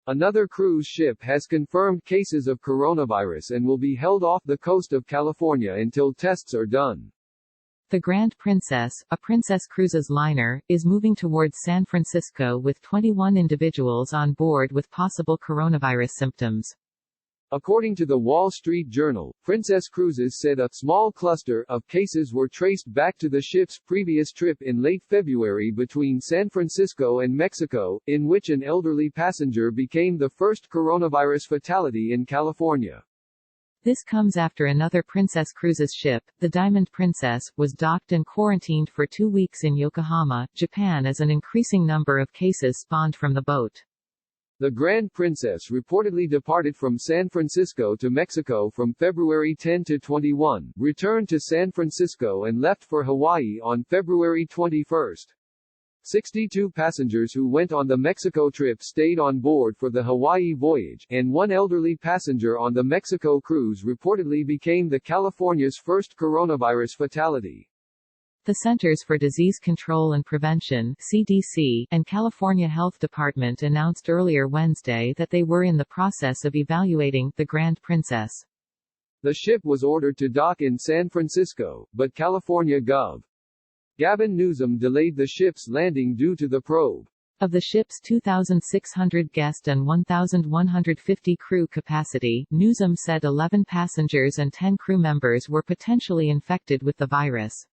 Another cruise ship has confirmed cases of coronavirus and will be held off the coast of California until tests are done. The Grand Princess, a Princess Cruises liner, is moving towards San Francisco with 21 individuals on board with possible coronavirus symptoms. According to the Wall Street Journal, Princess Cruises said a small cluster of cases were traced back to the ship's previous trip in late February between San Francisco and Mexico, in which an elderly passenger became the first coronavirus fatality in California. This comes after another Princess Cruises ship, the Diamond Princess, was docked and quarantined for 2 weeks in Yokohama, Japan as an increasing number of cases spawned from the boat. The Grand Princess reportedly departed from San Francisco to Mexico from February 10 to 21, returned to San Francisco and left for Hawaii on February 21. 62 passengers who went on the Mexico trip stayed on board for the Hawaii voyage, and one elderly passenger on the Mexico cruise reportedly became the California's first coronavirus fatality. The Centers for Disease Control and Prevention (CDC) and California Health Department announced earlier Wednesday that they were in the process of evaluating the Grand Princess. The ship was ordered to dock in San Francisco, but California Gov. Gavin Newsom delayed the ship's landing due to the probe. Of the ship's 2,600 guest and 1,150 crew capacity, Newsom said 11 passengers and 10 crew members were potentially infected with the virus.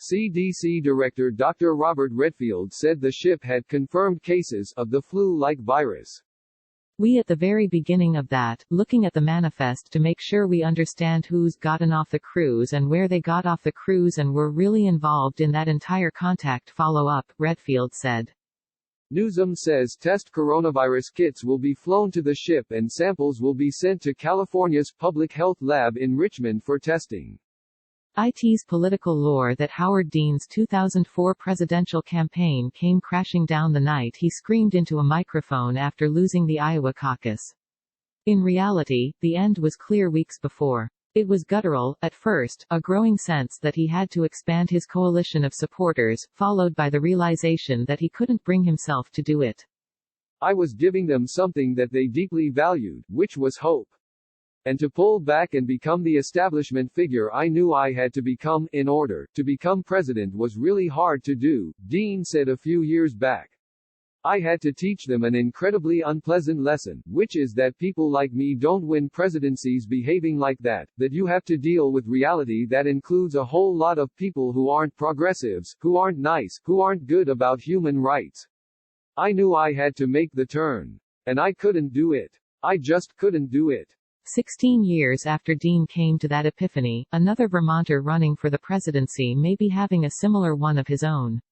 CDC Director Dr. Robert Redfield said the ship had confirmed cases of the flu-like virus. We at the very beginning of that, looking at the manifest to make sure we understand who's gotten off the cruise and where they got off the cruise and were really involved in that entire contact follow-up, Redfield said. Newsom says test coronavirus kits will be flown to the ship and samples will be sent to California's Public Health Lab in Richmond for testing. IT's political lore that Howard Dean's 2004 presidential campaign came crashing down the night he screamed into a microphone after losing the Iowa caucus. In reality, the end was clear weeks before. It was guttural, at first, a growing sense that he had to expand his coalition of supporters, followed by the realization that he couldn't bring himself to do it. I was giving them something that they deeply valued, which was hope. And to pull back and become the establishment figure I knew I had to become, in order to become president was really hard to do, Dean said a few years back. I had to teach them an incredibly unpleasant lesson, which is that people like me don't win presidencies behaving like that you have to deal with reality that includes a whole lot of people who aren't progressives, who aren't nice, who aren't good about human rights. I knew I had to make the turn. And I couldn't do it. I just couldn't do it. 16 years after Dean came to that epiphany, another Vermonter running for the presidency may be having a similar one of his own.